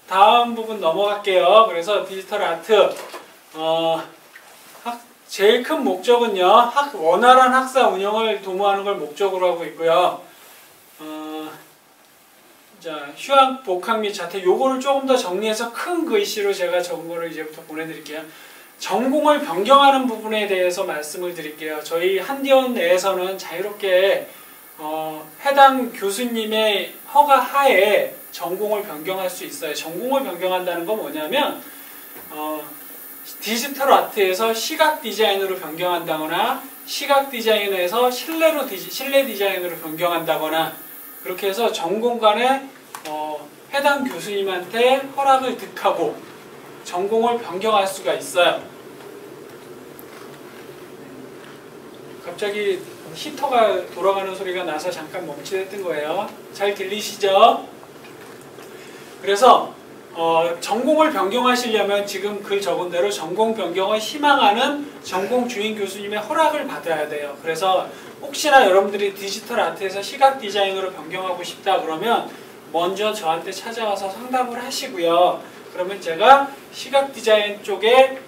다음 부분 넘어갈게요. 그래서 디지털 아트 제일 큰 목적은요, 원활한 학사 운영을 도모하는 걸 목적으로 하고 있고요. 자, 휴학, 복학 및 자퇴, 요거를 조금 더 정리해서 큰 글씨로 제가 적은 거를 이제부터 보내드릴게요. 전공을 변경하는 부분에 대해서 말씀을 드릴게요. 저희 한디언 내에서는 자유롭게 해당 교수님의 허가 하에 전공을 변경할 수 있어요. 전공을 변경한다는 건 뭐냐면 디지털 아트에서 시각 디자인으로 변경한다거나 시각 디자인에서 실내 디자인으로 변경한다거나 그렇게 해서 전공 간에 해당 교수님한테 허락을 득하고 전공을 변경할 수가 있어요. 갑자기 히터가 돌아가는 소리가 나서 잠깐 멈칫했던 거예요. 잘 들리시죠? 그래서 전공을 변경하시려면 지금 글 적은 대로 전공 변경을 희망하는 전공 주인 교수님의 허락을 받아야 돼요. 그래서 혹시나 여러분들이 디지털 아트에서 시각 디자인으로 변경하고 싶다 그러면 먼저 저한테 찾아와서 상담을 하시고요. 그러면 제가 시각 디자인 쪽에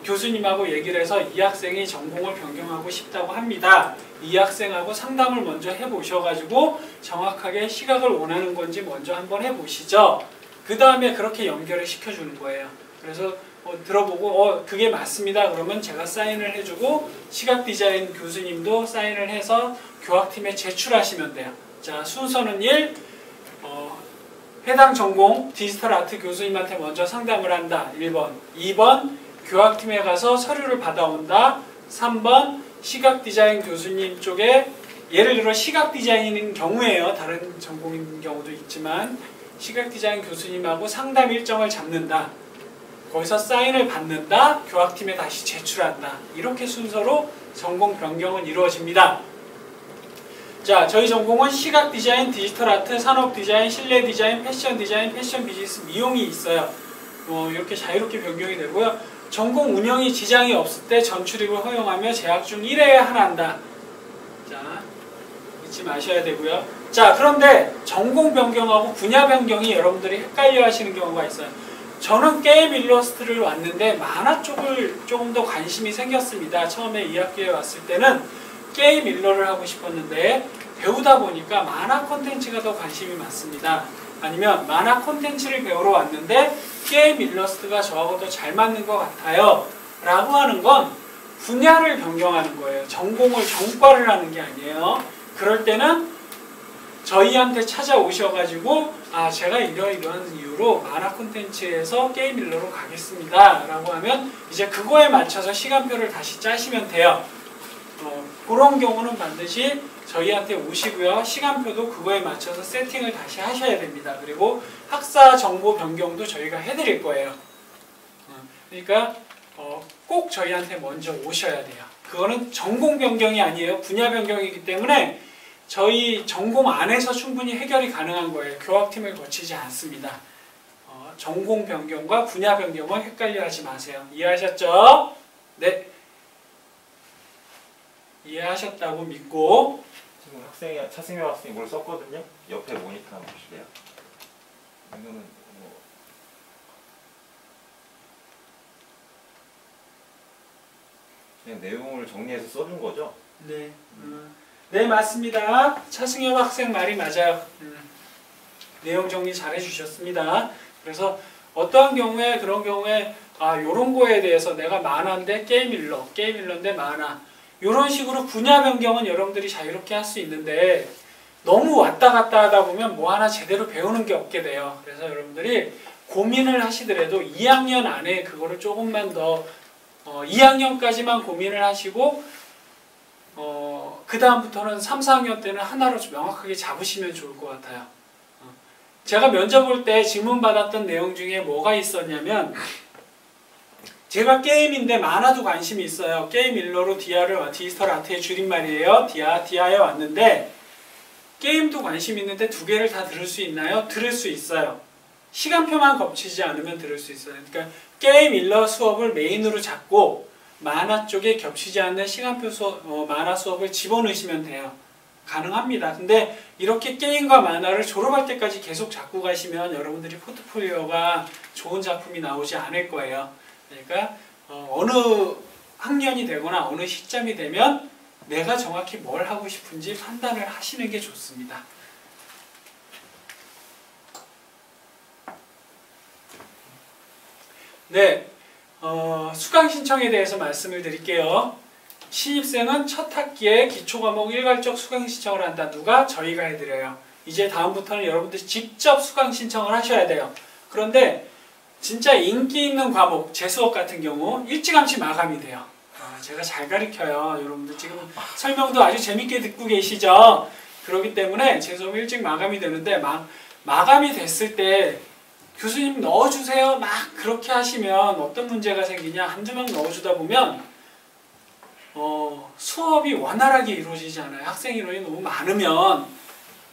교수님하고 얘기를 해서 이 학생이 전공을 변경하고 싶다고 합니다. 이 학생하고 상담을 먼저 해보셔가지고 정확하게 시각을 원하는 건지 먼저 한번 해보시죠. 그 다음에 그렇게 연결을 시켜주는 거예요. 그래서 들어보고 그게 맞습니다. 그러면 제가 사인을 해주고 시각 디자인 교수님도 사인을 해서 교학팀에 제출하시면 돼요. 자, 순서는 1. 해당 전공 디지털 아트 교수님한테 먼저 상담을 한다. 1번. 2번. 교학팀에 가서 서류를 받아온다. 3번. 시각 디자인 교수님 쪽에 예를 들어 시각 디자인인 경우에요. 다른 전공인 경우도 있지만 시각 디자인 교수님하고 상담 일정을 잡는다. 거기서 사인을 받는다. 교학팀에 다시 제출한다. 이렇게 순서로 전공 변경은 이루어집니다. 자, 저희 전공은 시각 디자인, 디지털 아트, 산업 디자인, 실내 디자인, 패션 디자인, 패션 비즈니스, 미용이 있어요. 이렇게 자유롭게 변경이 되고요. 전공 운영이 지장이 없을 때 전출입을 허용하며 재학 중 1회에 하나한다. 자, 잊지 마셔야 되고요. 자, 그런데 전공 변경하고 분야 변경이 여러분들이 헷갈려 하시는 경우가 있어요. 저는 게임 일러스트를 왔는데 만화 쪽을 조금 더 관심이 생겼습니다. 처음에 2학기에 왔을 때는 게임 일러를 하고 싶었는데 배우다 보니까 만화 콘텐츠가 더 관심이 많습니다. 아니면 만화 콘텐츠를 배우러 왔는데 게임 일러스트가 저하고 더 잘 맞는 것 같아요 라고 하는 건 분야를 변경하는 거예요. 전공을 전과를 하는 게 아니에요. 그럴 때는 저희한테 찾아오셔가지고 제가 이러이러한 이유로 만화 콘텐츠에서 게임 일러로 가겠습니다 라고 하면 이제 그거에 맞춰서 시간표를 다시 짜시면 돼요. 그런 경우는 반드시 저희한테 오시고요. 시간표도 그거에 맞춰서 세팅을 다시 하셔야 됩니다. 그리고 학사 정보 변경도 저희가 해드릴 거예요. 그러니까 꼭 저희한테 먼저 오셔야 돼요. 그거는 전공 변경이 아니에요. 분야 변경이기 때문에 저희 전공 안에서 충분히 해결이 가능한 거예요. 교학팀을 거치지 않습니다. 전공 변경과 분야 변경을 헷갈려 하지 마세요. 이해하셨죠? 네. 이해하셨다고 믿고 지금 차승현 학생이 뭘 썼거든요. 옆에 모니터 한번 보실래요? 이거는 그냥 내용을 정리해서 써준 거죠? 네. 네, 맞습니다. 차승현 학생 말이 맞아요. 내용 정리 잘 해주셨습니다. 그래서 어떠한 경우에 그런 경우에 요런 거에 대해서 내가 만화인데 게임 일러인데 만화 이런 식으로 분야 변경은 여러분들이 자유롭게 할 수 있는데 너무 왔다 갔다 하다 보면 뭐 하나 제대로 배우는 게 없게 돼요. 그래서 여러분들이 고민을 하시더라도 2학년 안에 그거를 조금만 더 2학년까지만 고민을 하시고 그 다음부터는 3, 4학년 때는 하나로 명확하게 잡으시면 좋을 것 같아요. 제가 면접 볼 때 질문 받았던 내용 중에 뭐가 있었냐면 제가 게임인데 만화도 관심이 있어요. 게임 일러로 디지털 아트의 줄임말이에요. 디아에 왔는데 게임도 관심 있는데 두 개를 다 들을 수 있나요? 들을 수 있어요. 시간표만 겹치지 않으면 들을 수 있어요. 그러니까 게임 일러 수업을 메인으로 잡고 만화 쪽에 겹치지 않는 시간표 수업, 만화 수업을 집어넣으시면 돼요. 가능합니다. 근데 이렇게 게임과 만화를 졸업할 때까지 계속 잡고 가시면 여러분들이 포트폴리오가 좋은 작품이 나오지 않을 거예요. 그러니까 어느 학년이 되거나 어느 시점이 되면 내가 정확히 뭘 하고 싶은지 판단을 하시는 게 좋습니다. 네, 수강 신청에 대해서 말씀을 드릴게요. 신입생은 첫 학기에 기초과목 일괄적 수강 신청을 한다. 누가? 저희가 해드려요. 이제 다음부터는 여러분들이 직접 수강 신청을 하셔야 돼요. 그런데 진짜 인기 있는 과목, 재수업 같은 경우 일찌감치 마감이 돼요. 제가 잘 가르쳐요. 여러분들 지금 설명도 아주 재밌게 듣고 계시죠? 그렇기 때문에 재수업 일찍 마감이 되는데 마감이 됐을 때 교수님 넣어주세요. 막 그렇게 하시면 어떤 문제가 생기냐. 한두 명 넣어주다 보면 수업이 원활하게 이루어지지 않아요. 학생 인원이 너무 많으면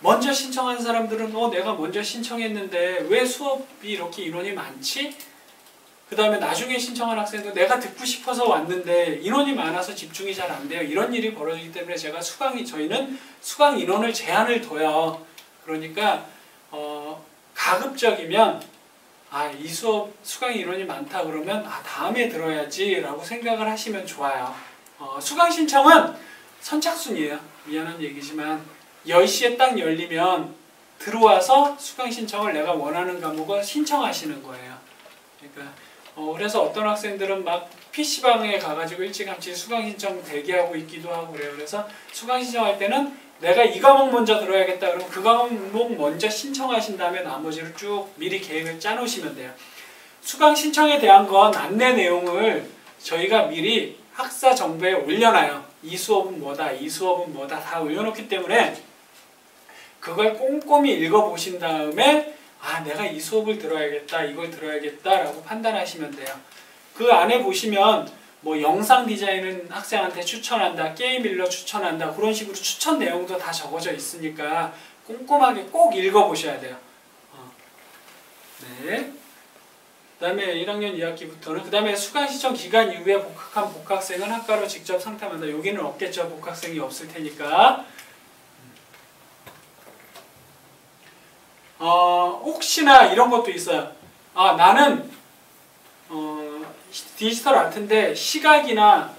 먼저 신청한 사람들은 내가 먼저 신청했는데 왜 수업이 이렇게 인원이 많지? 그 다음에 나중에 신청한 학생도 내가 듣고 싶어서 왔는데 인원이 많아서 집중이 잘 안 돼요. 이런 일이 벌어지기 때문에 제가 저희는 수강 인원을 제한을 둬요. 그러니까 가급적이면 이 수업 수강 인원이 많다 그러면 다음에 들어야지 라고 생각을 하시면 좋아요. 수강 신청은 선착순이에요. 미안한 얘기지만 10시에 딱 열리면 들어와서 수강 신청을 내가 원하는 과목을 신청하시는 거예요. 그러니까 그래서 어떤 학생들은 막 PC방에 가가지고 일찌감치 수강 신청 대기하고 있기도 하고 그래요. 그래서 수강 신청할 때는 내가 이 과목 먼저 들어야겠다 그러면 그 과목 먼저 신청하신 다음에 나머지를 쭉 미리 계획을 짜놓으시면 돼요. 수강 신청에 대한 건 안내 내용을 저희가 미리 학사 정보에 올려놔요. 이 수업은 뭐다, 이 수업은 뭐다 다 올려놓기 때문에 그걸 꼼꼼히 읽어보신 다음에 내가 이 수업을 들어야겠다, 이걸 들어야겠다 라고 판단하시면 돼요. 그 안에 보시면 뭐 영상 디자인은 학생한테 추천한다, 게임 일러 추천한다 그런 식으로 추천 내용도 다 적어져 있으니까 꼼꼼하게 꼭 읽어보셔야 돼요. 네. 그 다음에 1학년 2학기부터는 그 다음에 수강 신청 기간 이후에 복학한 복학생은 학과로 직접 상담한다. 여기는 없겠죠. 복학생이 없을 테니까. 혹시나 이런 것도 있어요. 나는 디지털 아트인데 시각이나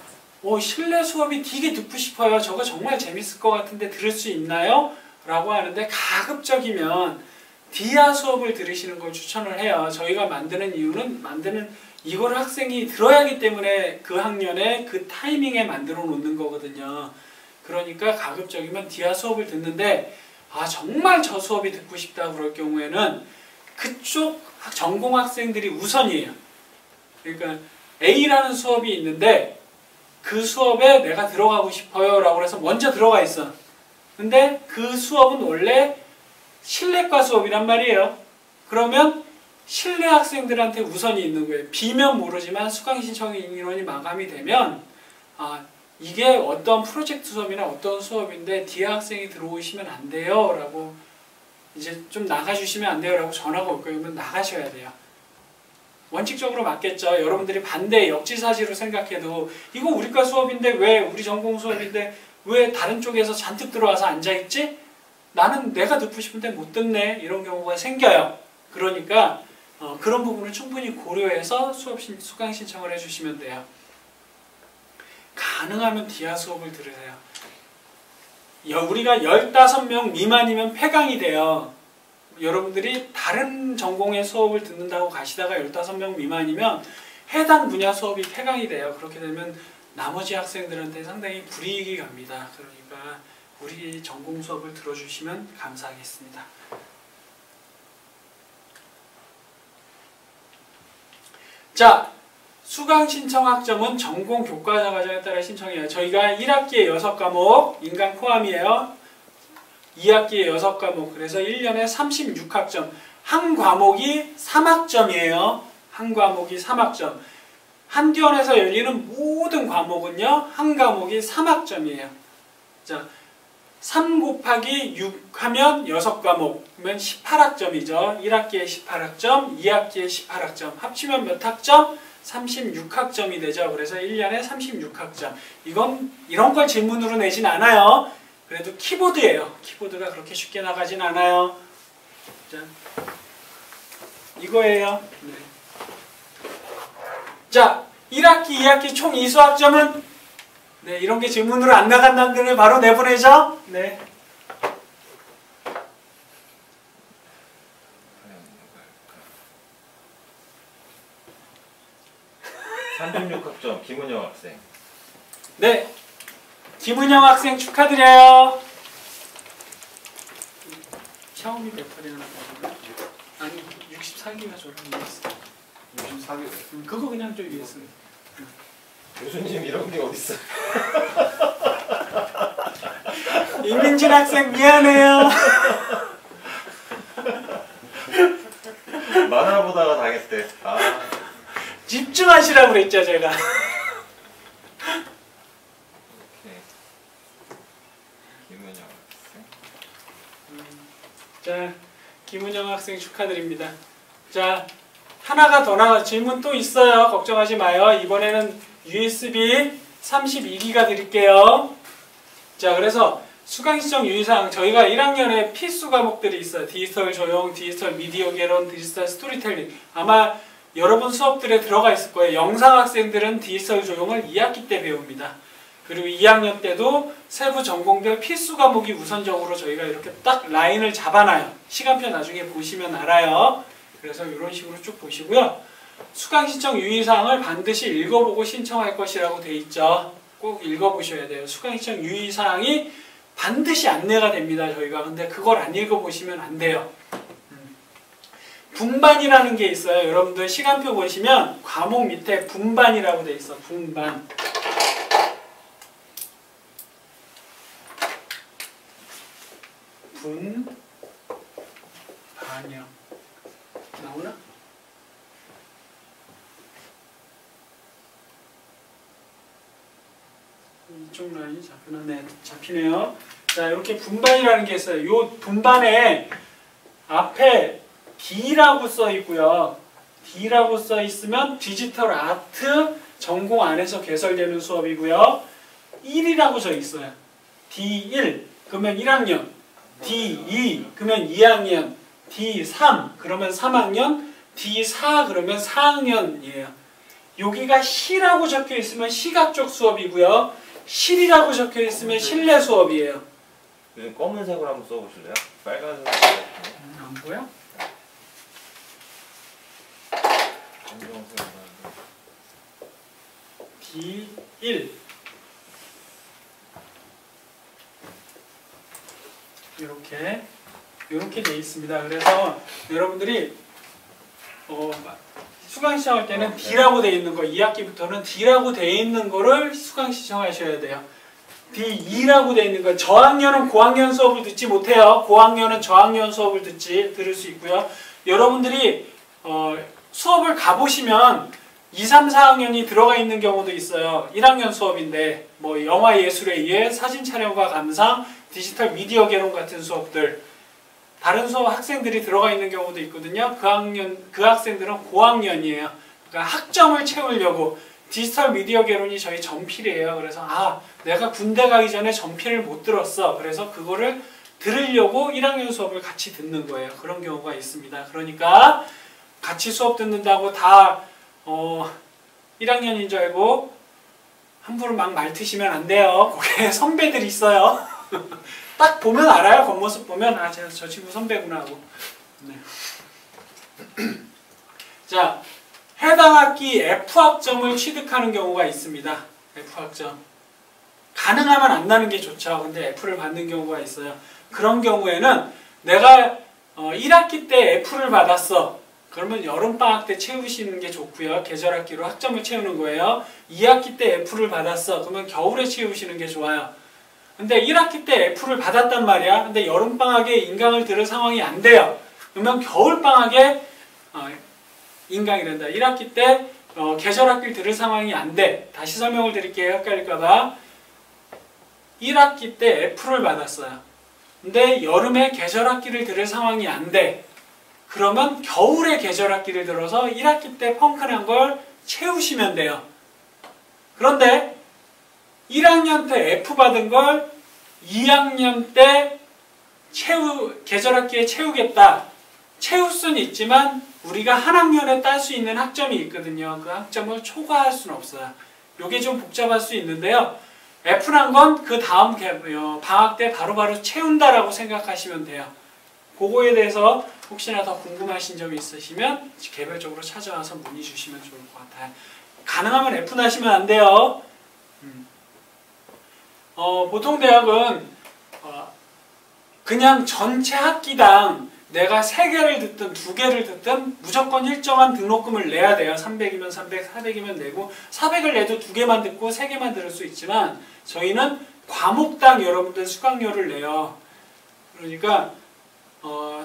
실내 수업이 되게 듣고 싶어요. 저거 정말 재밌을 것 같은데 들을 수 있나요? 라고 하는데 가급적이면 디아 수업을 들으시는 걸 추천을 해요. 저희가 만드는 이유는 이걸 학생이 들어야 하기 때문에 그 학년에 그 타이밍에 만들어 놓는 거거든요. 그러니까 가급적이면 디아 수업을 듣는데 정말 저 수업이 듣고 싶다 그럴 경우에는 그쪽 전공 학생들이 우선이에요. 그러니까 A라는 수업이 있는데 그 수업에 내가 들어가고 싶어요 라고 해서 먼저 들어가 있어. 근데 그 수업은 원래 실내과 수업이란 말이에요. 그러면 실내 학생들한테 우선이 있는 거예요. 비면 모르지만 수강 신청 인원이 마감이 되면 이게 어떤 프로젝트 수업이나 어떤 수업인데 디아 학생이 들어오시면 안 돼요 라고 이제 좀 나가주시면 안 돼요 라고 전화가 올 거예요. 그러면 나가셔야 돼요. 원칙적으로 맞겠죠. 여러분들이 반대 역지사지로 생각해도 이거 우리과 수업인데 왜 우리 전공 수업인데 왜 다른 쪽에서 잔뜩 들어와서 앉아있지? 나는 내가 듣고 싶은데 못 듣네. 이런 경우가 생겨요. 그러니까 그런 부분을 충분히 고려해서 수강 신청을 해주시면 돼요. 가능하면 디아 수업을 들으세요. 우리가 15명 미만이면 폐강이 돼요. 여러분들이 다른 전공의 수업을 듣는다고 가시다가 15명 미만이면 해당 분야 수업이 폐강이 돼요. 그렇게 되면 나머지 학생들한테 상당히 불이익이 갑니다. 그러니까 우리 전공 수업을 들어주시면 감사하겠습니다. 자, 수강 신청 학점은 전공 교과서 과정에 따라 신청해요. 저희가 1학기에 6과목, 인간 포함이에요. 2학기에 6과목, 그래서 1년에 36학점. 한 과목이 3학점이에요. 한 과목이 3학점. 한기원에서 열리는 모든 과목은요, 한 과목이 3학점이에요. 자, 3 곱하기 6 하면 6과목, 그러면 18학점이죠. 1학기에 18학점, 2학기에 18학점. 합치면 몇 학점? 36학점이 되죠. 그래서 1년에 36학점. 이런 걸 질문으로 내진 않아요. 그래도 키보드예요. 키보드가 그렇게 쉽게 나가진 않아요. 자, 이거예요. 네. 자, 1학기, 2학기 총 이수학점은 네, 이런 게 질문으로 안 나간다는 걸 바로 내보내죠. 네. 36학점 김은영 학생. 네, 김은영 학생 축하드려요. 샤오미 배터리 하나 받았나? 아니, 64기가 저런 있어. 64개. 그거 그냥 좀 위에 쓰. 교수님 이런 게 어딨어? 이민진 학생 미안해요. 만화 보다가 당했대. 아. 집중하시라고 그랬죠 제가. 오케이. 김은영 학생. 자, 김은영 학생 축하드립니다. 자, 하나가 더 나와. 질문 또 있어요. 걱정하지 마요. 이번에는 USB 32기가 드릴게요. 자, 그래서 수강시청 유의사항, 저희가 1학년에 필수 과목들이 있어요. 디지털 조형, 디지털 미디어 개론, 디지털 스토리텔링. 아마 여러분 수업들에 들어가 있을 거예요. 영상 학생들은 디지털 조형을 2학기 때 배웁니다. 그리고 2학년 때도 세부 전공별 필수 과목이 우선적으로 저희가 이렇게 딱 라인을 잡아놔요. 시간표 나중에 보시면 알아요. 그래서 이런 식으로 쭉 보시고요. 수강 신청 유의사항을 반드시 읽어보고 신청할 것이라고 돼 있죠. 꼭 읽어보셔야 돼요. 수강 신청 유의사항이 반드시 안내가 됩니다. 저희가. 근데 그걸 안 읽어보시면 안 돼요. 분반이라는 게 있어요. 여러분들 시간표 보시면 과목 밑에 분반이라고 돼 있어. 분반. 반이요. 나오나? 이쪽 라인이 잡히나? 네, 잡히네요. 자, 이렇게 분반이라는 게 있어요. 이 분반에 앞에 D라고 써 있고요. D라고 써 있으면 디지털 아트 전공 안에서 개설되는 수업이고요. 1이라고 써 있어요. D1 그러면 1학년, D2 그러면 2학년, D3 그러면 3학년, D4 그러면 4학년이에요. 여기가 시라고 적혀 있으면 시각 쪽 수업이고요. 실이라고 적혀 있으면 실내 수업이에요. 요즘 검은색으로 한번 써보실래요? 빨간색. 안 보여? D1 이렇게 돼 있습니다. 그래서 여러분들이 수강 신청할 때는 D라고 돼 있는 거 2학기부터는 D라고 돼 있는 거를 수강 신청하셔야 돼요. D2라고 돼 있는 거 저학년은 고학년 수업을 듣지 못해요. 고학년은 저학년 수업을 들을 수 있고요. 여러분들이 수업을 가보시면 2, 3, 4학년이 들어가 있는 경우도 있어요. 1학년 수업인데 뭐 영화 예술에 의해 사진 촬영과 감상, 디지털 미디어 개론 같은 수업들 다른 수업 학생들이 들어가 있는 경우도 있거든요. 그 학생들은 고학년이에요. 그러니까 학점을 채우려고 디지털 미디어 개론이 저희 전필이에요. 그래서 내가 군대 가기 전에 전필을 못 들었어. 그래서 그거를 들으려고 1학년 수업을 같이 듣는 거예요. 그런 경우가 있습니다. 그러니까 같이 수업 듣는다고 다 1학년인 줄 알고 함부로 막 말트시면 안 돼요. 거기에 선배들이 있어요. 딱 보면 알아요. 겉모습 보면 저 친구 선배구나 하고. 네. 자, 해당 학기 F학점을 취득하는 경우가 있습니다. F학점. 가능하면 안 나는 게 좋죠. 근데 F를 받는 경우가 있어요. 그런 경우에는 내가 1학기 때 F를 받았어. 그러면 여름방학 때 채우시는 게 좋고요. 계절학기로 학점을 채우는 거예요. 2학기 때 F를 받았어. 그러면 겨울에 채우시는 게 좋아요. 근데 1학기 때 F를 받았단 말이야. 근데 여름방학에 인강을 들을 상황이 안 돼요. 그러면 겨울방학에 인강이란다. 1학기 때 계절학기를 들을 상황이 안 돼. 다시 설명을 드릴게요. 헷갈릴까봐. 1학기 때 F를 받았어요. 근데 여름에 계절학기를 들을 상황이 안 돼. 그러면 겨울에 계절학기를 들어서 1학기 때 펑크난 걸 채우시면 돼요. 그런데 1학년 때 F 받은 걸 2학년 때 계절학기에 채우겠다. 채울 수는 있지만 우리가 한 학년에 딸 수 있는 학점이 있거든요. 그 학점을 초과할 수는 없어요. 이게 좀 복잡할 수 있는데요. F란 건 그 다음 방학 때 바로바로 채운다라고 생각하시면 돼요. 그거에 대해서 혹시나 더 궁금하신 점이 있으시면 개별적으로 찾아와서 문의 주시면 좋을 것 같아요. 가능하면 F 나시면 안 돼요. 보통 대학은 그냥 전체 학기당 내가 3개를 듣든 2개를 듣든 무조건 일정한 등록금을 내야 돼요. 300이면 300, 400이면 내고 400을 내도 2개만 듣고 3개만 들을 수 있지만 저희는 과목당 여러분들 수강료를 내요. 그러니까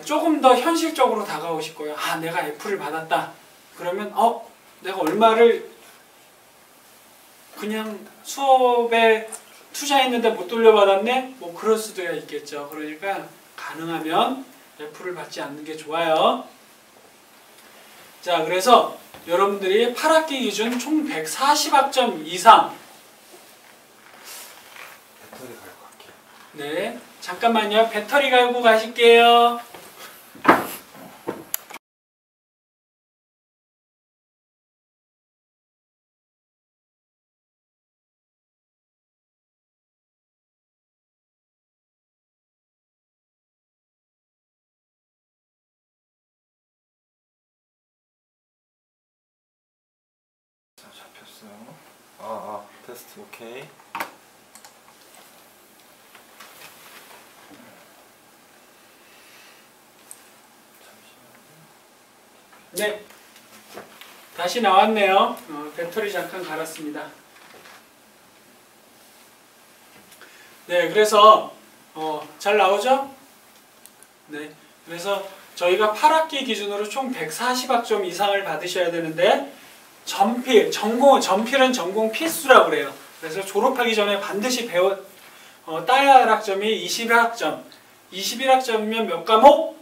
조금 더 현실적으로 다가오실 거예요. 아, 내가 F를 받았다. 그러면 내가 얼마를 그냥 수업에 투자했는데 못 돌려받았네? 뭐 그럴 수도 있겠죠. 그러니까 가능하면 F를 받지 않는 게 좋아요. 자, 그래서 여러분들이 8학기 기준 총 140학점 이상. 배터리 갈고 갈게요. 네, 잠깐만요. 배터리 갈고 가실게요. 자, 잡혔어요. 테스트 오케이. 네, 다시 나왔네요. 배터리 잠깐 갈았습니다. 네, 그래서 잘 나오죠? 네, 그래서 저희가 8학기 기준으로 총 140학점 이상을 받으셔야 되는데 전필은 전공 필수라고 그래요. 그래서 졸업하기 전에 반드시 따야 할 학점이 21학점. 21학점이면 몇 과목?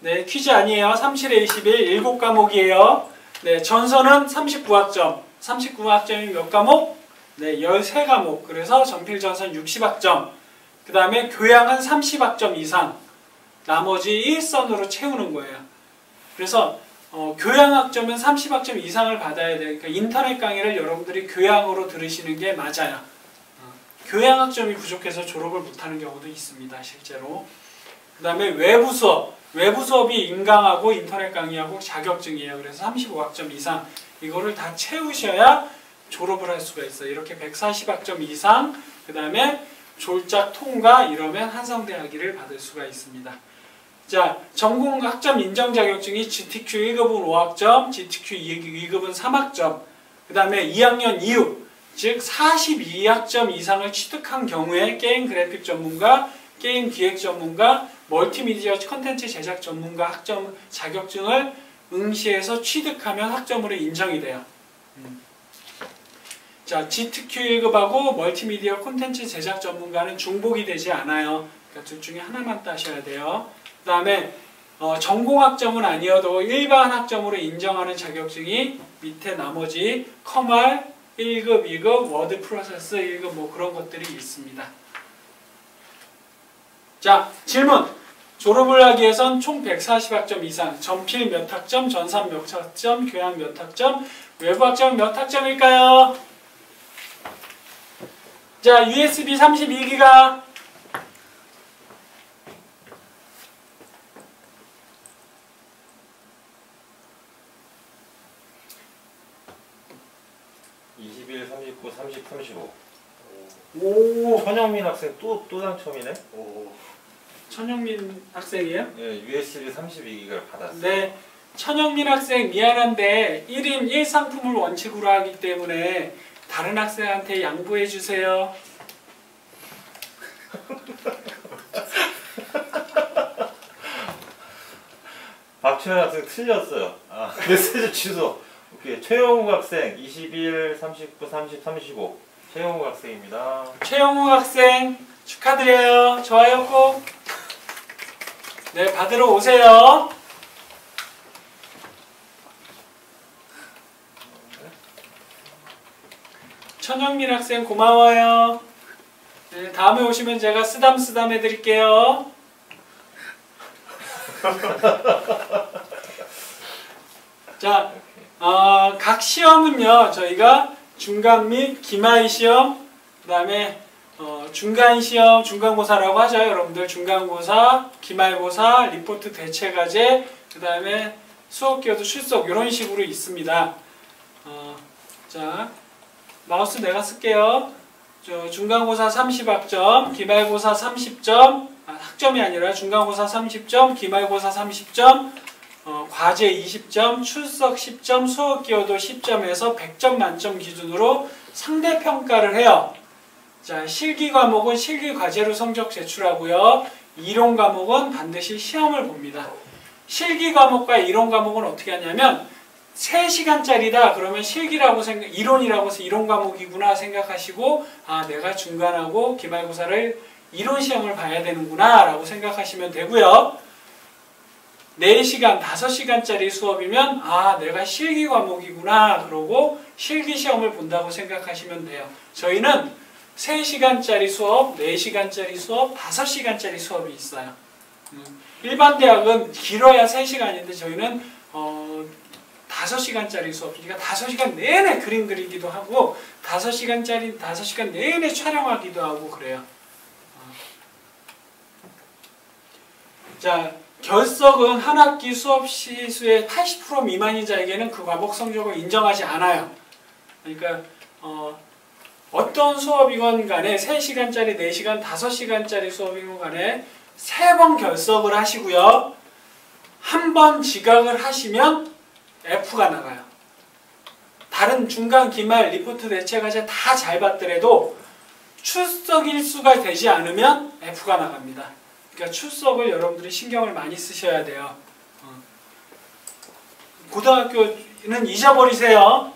네, 퀴즈 아니에요. 37에 21, 7과목이에요. 네, 전서는 39학점. 39학점이 몇 과목? 네, 13과목. 그래서 전필 전선 60학점. 그 다음에 교양은 30학점 이상. 나머지 일선으로 채우는 거예요. 그래서 교양학점은 30학점 이상을 받아야 되니까 인터넷 강의를 여러분들이 교양으로 들으시는 게 맞아요. 교양학점이 부족해서 졸업을 못하는 경우도 있습니다. 실제로. 그 다음에 외부 수업이 인강하고 인터넷 강의하고 자격증이에요. 그래서 35학점 이상 이거를 다 채우셔야 졸업을 할 수가 있어요. 이렇게 140학점 이상 그 다음에 졸작 통과 이러면 한성대학위를 받을 수가 있습니다. 자, 전공 학점 인정 자격증이 GTQ 1급은 5학점, GTQ 2급은 3학점, 그 다음에 2학년 이후, 즉 42학점 이상을 취득한 경우에 게임 그래픽 전문가, 게임 기획 전문가, 멀티미디어 컨텐츠 제작 전문가 학점 자격증을 응시해서 취득하면 학점으로 인정이 돼요. 자, GTQ 1급하고 멀티미디어 콘텐츠 제작 전문가는 중복이 되지 않아요. 그러니까 둘 중에 하나만 따셔야 돼요. 그 다음에 전공 학점은 아니어도 일반 학점으로 인정하는 자격증이 밑에 나머지 커말 1급, 2급, 워드 프로세스 1급 뭐 그런 것들이 있습니다. 자, 질문! 졸업을 하기 위해선 총 140학점 이상, 전필 몇 학점, 전산 몇 학점, 교양 몇 학점, 외부 학점 몇 학점일까요? 자, USB 32기가 21, 39, 30, 35. 오, 천영민 학생 또 당첨이네? 천영민 학생이에요? 네, USB 32기가를 받았어요. 네, 천영민 학생 미안한데 1인 1상품을 원칙으로 하기 때문에 다른 학생한테 양보해 주세요. 박채연 학생 틀렸어요. 메시지 취소. 오케이. 최영욱 학생 21, 39, 30, 35. 최영욱 학생입니다. 최영욱 학생 축하드려요. 좋아요 꼭. 네, 받으러 오세요. 천영민 학생 고마워요. 네. 네, 다음에 오시면 제가 쓰담 해드릴게요. 자, 각 시험은요, 저희가 중간 및 기말 시험, 그 다음에 중간 시험, 중간고사라고 하죠. 여러분들 중간고사, 기말고사, 리포트 대체과제, 그 다음에 수업기여도 출석 이런 식으로 있습니다. 자, 마우스 내가 쓸게요. 중간고사 30학점, 기말고사 30점, 학점이 아니라 중간고사 30점, 기말고사 30점, 과제 20점, 출석 10점, 수업기여도 10점에서 100점 만점 기준으로 상대평가를 해요. 자, 실기 과목은 실기 과제로 성적 제출하고요. 이론 과목은 반드시 시험을 봅니다. 실기 과목과 이론 과목은 어떻게 하냐면 3시간짜리다 그러면 실기라고 이론이라고 해서 이론 과목이구나 생각하시고 내가 중간하고 기말고사를 이론 시험을 봐야 되는구나 라고 생각하시면 되고요. 4시간, 5시간짜리 수업이면 내가 실기 과목이구나 그러고 실기 시험을 본다고 생각하시면 돼요. 저희는 3시간짜리 수업, 4시간짜리 수업, 5시간짜리 수업이 있어요. 일반 대학은 길어야 3시간인데 저희는 5시간짜리 수업, 그러니까 5시간 내내 그림 그리기도 하고 5시간 내내 촬영하기도 하고 그래요. 자, 결석은 한 학기 수업 시수의 80% 미만인 자에게는 그 과목 성적을 인정하지 않아요. 그러니까 어떤 수업이건 간에 3시간짜리, 4시간, 5시간짜리 수업이건 간에 3번 결석을 하시고요. 한 번 지각을 하시면 F가 나가요. 다른 중간, 기말, 리포트 대체과제 다 잘 봤더라도 출석 일수가 되지 않으면 F가 나갑니다. 그러니까 출석을 여러분들이 신경을 많이 쓰셔야 돼요. 고등학교는 잊어버리세요.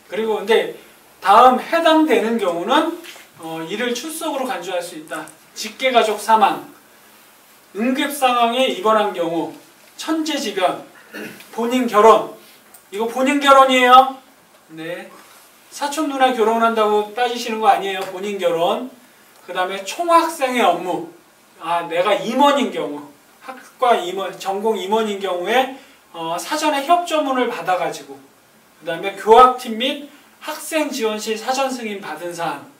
그리고 근데 다음 해당되는 경우는 이를 출석으로 간주할 수 있다. 직계가족 사망, 응급상황에 입원한 경우, 천재지변, 본인 결혼. 이거 본인 결혼이에요. 네. 사촌 누나 결혼한다고 따지시는 거 아니에요. 본인 결혼. 그 다음에 총학생의 업무. 내가 임원인 경우, 학과 임원, 전공 임원인 경우에 사전에 협조문을 받아가지고, 그 다음에 교학팀 및 학생 지원실 사전 승인 받은 사안.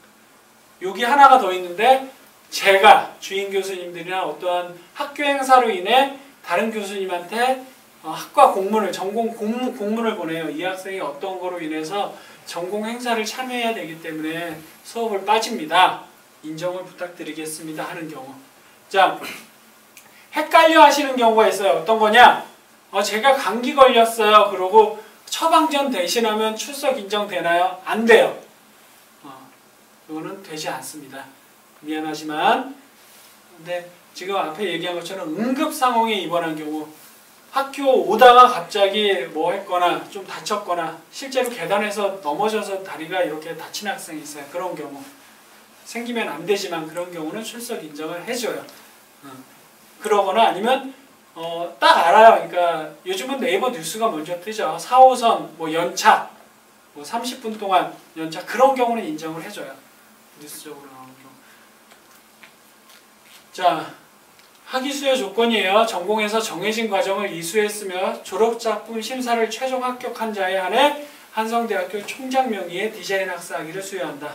여기 하나가 더 있는데, 제가 주임 교수님들이나 어떠한 학교 행사로 인해 다른 교수님한테 학과 공문을, 전공 공문을 보내요. 이 학생이 어떤 거로 인해서 전공 행사를 참여해야 되기 때문에 수업을 빠집니다. 인정을 부탁드리겠습니다 하는 경우. 자, 헷갈려 하시는 경우가 있어요. 어떤 거냐? 제가 감기 걸렸어요. 그러고 처방전 대신하면 출석 인정되나요? 안 돼요. 이거는 되지 않습니다. 미안하지만. 근데 지금 앞에 얘기한 것처럼 응급 상황에 입원한 경우, 학교 오다가 갑자기 뭐 했거나 좀 다쳤거나 실제로 계단에서 넘어져서 다리가 이렇게 다친 학생이 있어요. 그런 경우 생기면 안 되지만 그런 경우는 출석 인정을 해줘요. 그러거나 아니면 딱 알아요. 그러니까 요즘은 네이버 뉴스가 먼저 뜨죠. 4호선 뭐 연착, 뭐 30분 동안 연착, 그런 경우는 인정을 해줘요. 뉴스적으로 나오는 경우. 자, 학위 수여 조건이에요. 전공에서 정해진 과정을 이수했으며 졸업작품 심사를 최종 합격한 자에 한해 한성대학교 총장 명의의 디자인 학사학위를 수여한다.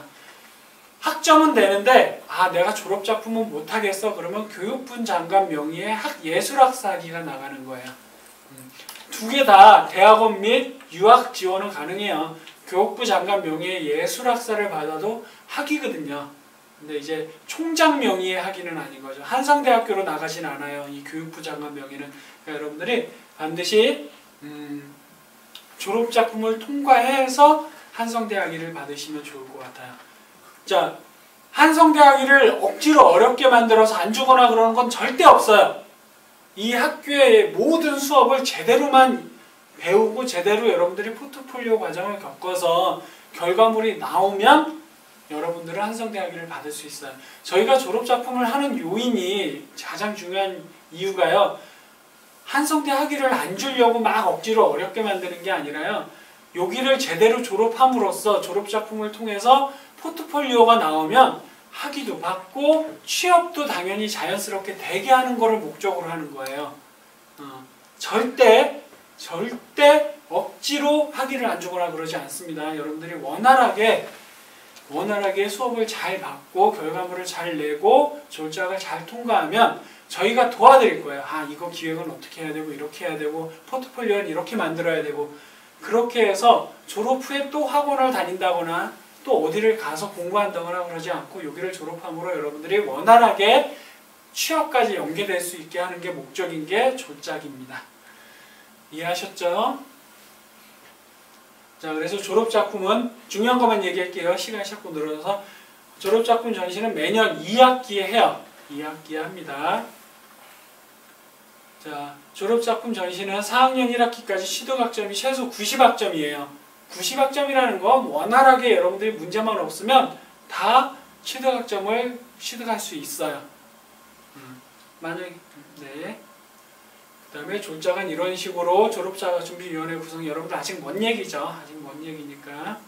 학점은 되는데 내가 졸업작품은 못하겠어. 그러면 교육부 장관 명의의 예술학사학위가 나가는 거예요. 두 개 다 대학원 및 유학 지원은 가능해요. 교육부 장관 명의의 예술학사를 받아도 학위거든요. 근데 이제 총장 명의의 학위는 아닌 거죠. 한성대학교로 나가진 않아요. 이 교육부 장관 명의는. 그러니까 여러분들이 반드시 졸업작품을 통과해서 한성대 학위를 받으시면 좋을 것 같아요. 자, 한성대 학위를 억지로 어렵게 만들어서 안 주거나 그러는 건 절대 없어요. 이 학교의 모든 수업을 제대로만 배우고 제대로 여러분들이 포트폴리오 과정을 겪어서 결과물이 나오면 여러분들은 한성대 학위를 받을 수 있어요. 저희가 졸업작품을 하는 요인이 가장 중요한 이유가요. 한성대 학위를 안 주려고 막 억지로 어렵게 만드는 게 아니라요. 여기를 제대로 졸업함으로써 졸업작품을 통해서 포트폴리오가 나오면 학위도 받고 취업도 당연히 자연스럽게 되게 하는 거를 목적으로 하는 거예요. 절대 억지로 학위를 안 주거나 그러지 않습니다. 여러분들이 원활하게 수업을 잘 받고 결과물을 잘 내고 졸작을 잘 통과하면 저희가 도와드릴 거예요. 아, 이거 기획은 어떻게 해야 되고 이렇게 해야 되고 포트폴리오는 이렇게 만들어야 되고 그렇게 해서 졸업 후에 또 학원을 다닌다거나 또 어디를 가서 공부한다거나 그러지 않고 여기를 졸업함으로 여러분들이 원활하게 취업까지 연계될 수 있게 하는 게 목적인 게 졸작입니다. 이해하셨죠? 자, 그래서 졸업작품은 중요한 것만 얘기할게요. 시간이 자꾸 늘어서 졸업작품 전시는 매년 2학기에 해요. 2학기에 합니다. 자, 졸업작품 전시는 4학년 1학기까지 취득학점이 최소 90학점이에요. 90학점이라는 건 원활하게 여러분들이 문제만 없으면 다 취득학점을 취득할 수 있어요. 만약에 네. 그 다음에 졸작은 이런 식으로 졸업자가준비위원회 구성 여러분들 아직 먼 얘기죠. 아직 먼 얘기니까.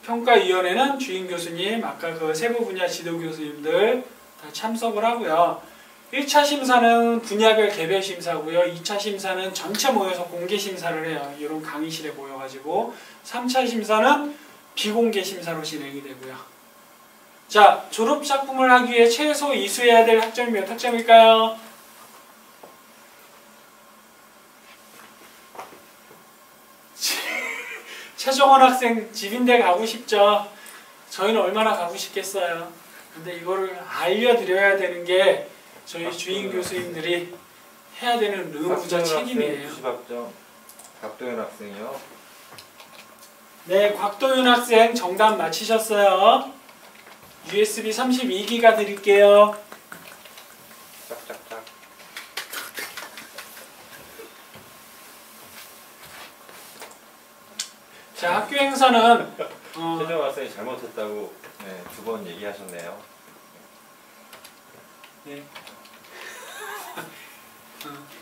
평가위원회는 주임 교수님, 아까 그 세부 분야 지도 교수님들 다 참석을 하고요. 1차 심사는 분야별 개별 심사고요. 2차 심사는 전체 모여서 공개 심사를 해요. 이런 강의실에 모여가지고. 3차 심사는 비공개 심사로 진행이 되고요. 자, 졸업작품을 하기 위해 최소 이수해야 될 학점이 몇 학점일까요? 최정원 학생 집인데 가고 싶죠? 저희는 얼마나 가고 싶겠어요. 근데 이거를 알려드려야 되는 게 저희 주임 교수님들이 해야 되는 의무자 책임이에요. 90학점. 곽도현 학생이요. 네, 곽도윤 학생 정답 맞히셨어요. USB 32기가 드릴게요. 짝짝짝. 자, 학교 행사는 최정 학생이 잘못했다고 네, 2번 얘기하셨네요. 네.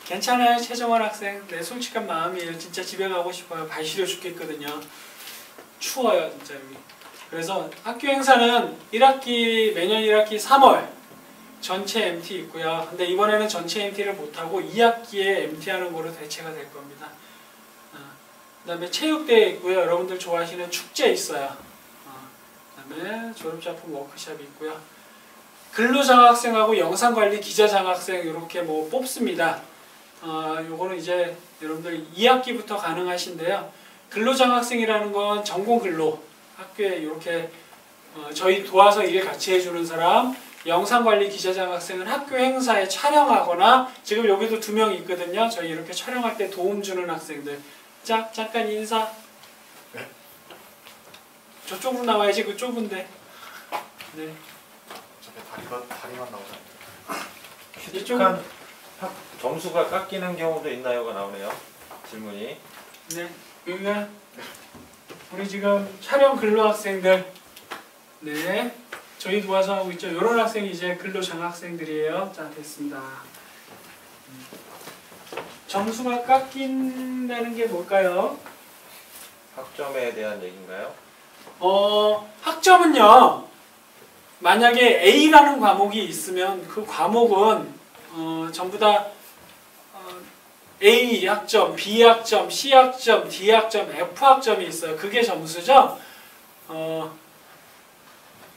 괜찮아요, 최정원 학생. 네, 솔직한 마음이에요. 진짜 집에 가고 싶어요. 발 시려 죽겠거든요. 추워요, 진짜 여기. 그래서 학교 행사는 1학기, 매년 1학기 3월 전체 MT 있고요. 근데 이번에는 전체 MT를 못하고 2학기에 MT 하는 거로 대체가 될 겁니다. 그 다음에 체육대회 있고요. 여러분들 좋아하시는 축제 있어요. 그 다음에 졸업작품 워크숍이 있고요. 근로장학생하고 영상관리 기자장학생 이렇게 뭐 뽑습니다. 요거는 이제 여러분들 2학기부터 가능하신데요. 근로장학생이라는 건 전공근로, 학교에 이렇게 저희 도와서 일 같이 해주는 사람, 영상관리 기자장학생은 학교 행사에 촬영하거나, 지금 여기도 2명 있거든요. 저희 이렇게 촬영할 때 도움 주는 학생들. 자, 잠깐 인사. 네? 저쪽으로 나와야지, 그 좁은데. 네. 어차피 다리만 나오잖아요. 취득한 점수가 깎이는 경우도 있나요가 나오네요. 질문이. 네. 그러니까 우리 지금 촬영 근로 학생들, 네, 저희 도와서 하고 있죠. 이런 학생이 이제 근로 장학생들이에요. 자, 됐습니다. 점수가 깎인다는 게 뭘까요? 학점에 대한 얘기인가요? 학점은요. 만약에 A라는 과목이 있으면 그 과목은 전부 다 A 학점, B 학점, C 학점, D 학점, F 학점이 있어요. 그게 점수죠.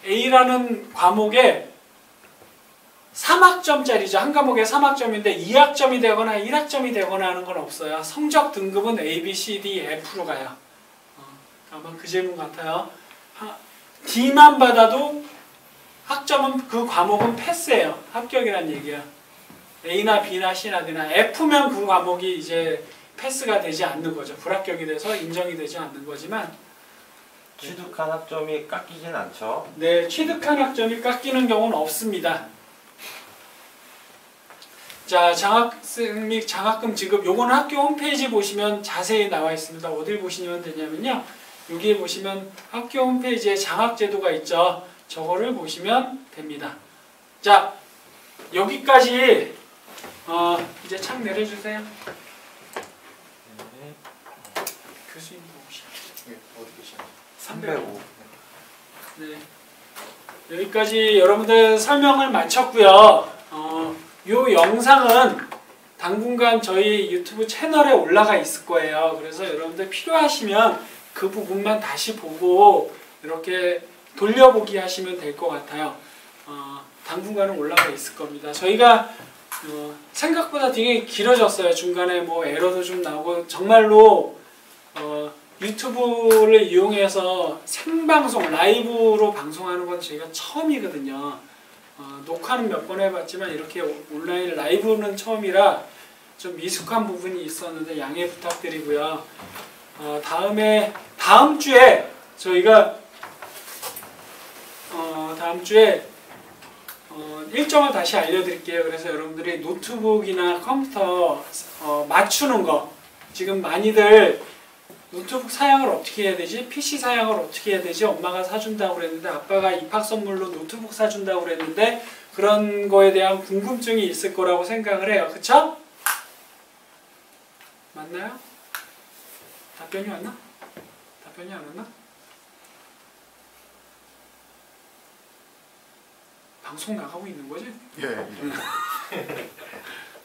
A라는 과목에 3학점짜리죠. 한 과목에 3학점인데 2학점이 되거나 1학점이 되거나 하는 건 없어요. 성적 등급은 A, B, C, D, F로 가요. 아마 그 질문 같아요. D만 받아도 학점은 그 과목은 패스예요. 합격이란 얘기야. A나 B나 C나 D나 F면 그 과목이 이제 패스가 되지 않는 거죠. 불합격이 돼서 인정이 되지 않는 거지만 취득한 학점이 깎이진 않죠. 네, 취득한 학점이 깎이는 경우는 없습니다. 자, 장학생 및 장학금 지급 요거는 학교 홈페이지 보시면 자세히 나와 있습니다. 어딜 보시면 되냐면요. 여기에 보시면 학교 홈페이지에 장학제도가 있죠. 저거를 보시면 됩니다. 자, 여기까지 이제 창 내려주세요. 네. 교수님 오시죠. 네, 어디 계시나요? 305. 네. 여기까지 여러분들 설명을 마쳤고요. 이 영상은 당분간 저희 유튜브 채널에 올라가 있을 거예요. 그래서 여러분들 필요하시면 그 부분만 다시 보고 이렇게 돌려보기 하시면 될 것 같아요. 당분간은 올라가 있을 겁니다. 저희가 생각보다 되게 길어졌어요. 중간에 뭐 에러도 좀 나오고 정말로 유튜브를 이용해서 생방송, 라이브로 방송하는 건 저희가 처음이거든요. 녹화는 몇 번 해봤지만 이렇게 온라인 라이브는 처음이라 좀 미숙한 부분이 있었는데 양해 부탁드리고요. 다음 주에 저희가 다음 주에 일정을 다시 알려드릴게요. 그래서 여러분들이 노트북이나 컴퓨터 맞추는 거 지금 많이들 노트북 사양을 어떻게 해야 되지? PC 사양을 어떻게 해야 되지? 엄마가 사준다고 그랬는데 아빠가 입학 선물로 노트북 사준다고 그랬는데 그런 거에 대한 궁금증이 있을 거라고 생각을 해요. 그쵸? 맞나요? 답변이 왔나? 답변이 안 왔나? 방송 나가고 있는 거지? 예.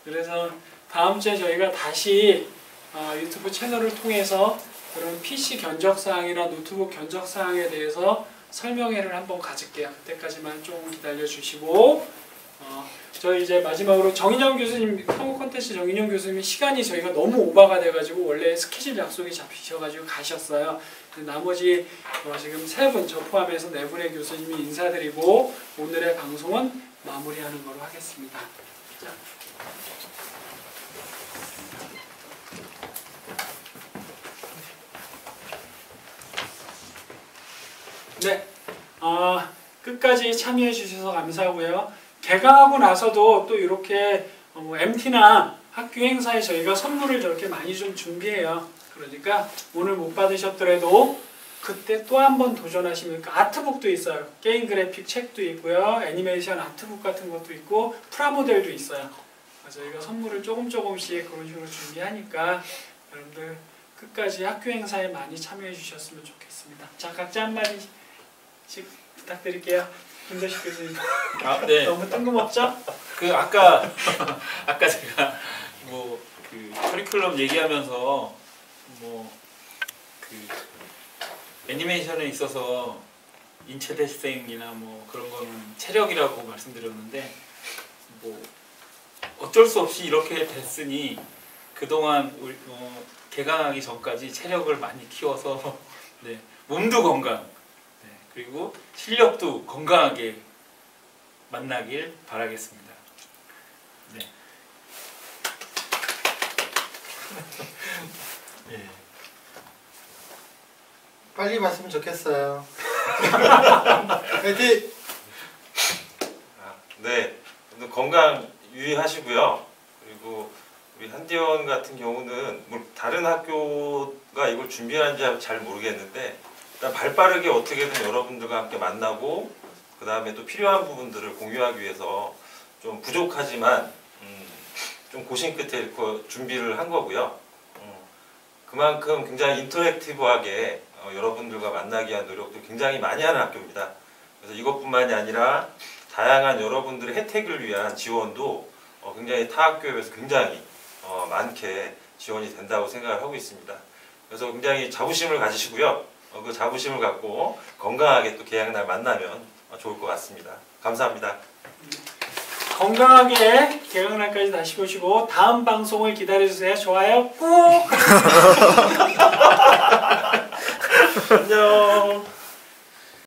그래서 다음 주에 저희가 다시 유튜브 채널을 통해서 그런 PC 견적사항이나 노트북 견적사항에 대해서 설명회를 한번 가질게요. 그때까지만 좀 기다려 주시고 저희 이제 마지막으로 정인영 교수님, 한국 콘텐츠 정인영 교수님이 시간이 저희가 너무 오버가 돼가지고 원래 스케줄 약속이 잡히셔가지고 가셨어요. 나머지 지금 3분, 저 포함해서 4분의 교수님이 인사드리고 오늘의 방송은 마무리하는 걸로 하겠습니다. 자. 네, 끝까지 참여해 주셔서 감사하고요. 개강하고 나서도 또 이렇게 MT나 학교 행사에 저희가 선물을 저렇게 많이 좀 준비해요. 그러니까 오늘 못 받으셨더라도 그때 또 한 번 도전하시면 아트북도 있어요. 게임 그래픽 책도 있고요. 애니메이션 아트북 같은 것도 있고 프라모델도 있어요. 저희가 선물을 조금씩 그런 식으로 준비하니까 여러분들 끝까지 학교 행사에 많이 참여해 주셨으면 좋겠습니다. 자, 각자 한마디씩 부탁드릴게요. 김도식 교수님. 네. 너무 뜬금없죠? 아까 제가 그 커리큘럼 얘기하면서 애니메이션에 있어서 인체 대생이나 그런 거는 체력이라고 말씀드렸는데 어쩔 수 없이 이렇게 됐으니 그동안 개강하기 전까지 체력을 많이 키워서 네, 몸도 건강 그리고 실력도 건강하게 만나길 바라겠습니다. 네. 예. 빨리 봤으면 좋겠어요. 화이팅! 네, 건강 유의하시고요. 그리고 우리 한디원 같은 경우는 다른 학교가 이걸 준비하는지 잘 모르겠는데 일단 발빠르게 어떻게든 여러분들과 함께 만나고 그 다음에 또 필요한 부분들을 공유하기 위해서 좀 부족하지만 좀 고심 끝에 이렇게 준비를 한 거고요. 그만큼 굉장히 인터랙티브하게 여러분들과 만나기 위한 노력도 굉장히 많이 하는 학교입니다. 그래서 이것뿐만이 아니라 다양한 여러분들의 혜택을 위한 지원도 굉장히 타 학교에 비해서 굉장히 많게 지원이 된다고 생각을 하고 있습니다. 그래서 굉장히 자부심을 가지시고요. 그 자부심을 갖고 건강하게 또 개학날 만나면 좋을 것 같습니다. 감사합니다. 건강하게 개강날까지 다시 보시고 다음 방송을 기다려주세요. 좋아요 꾹! 안녕.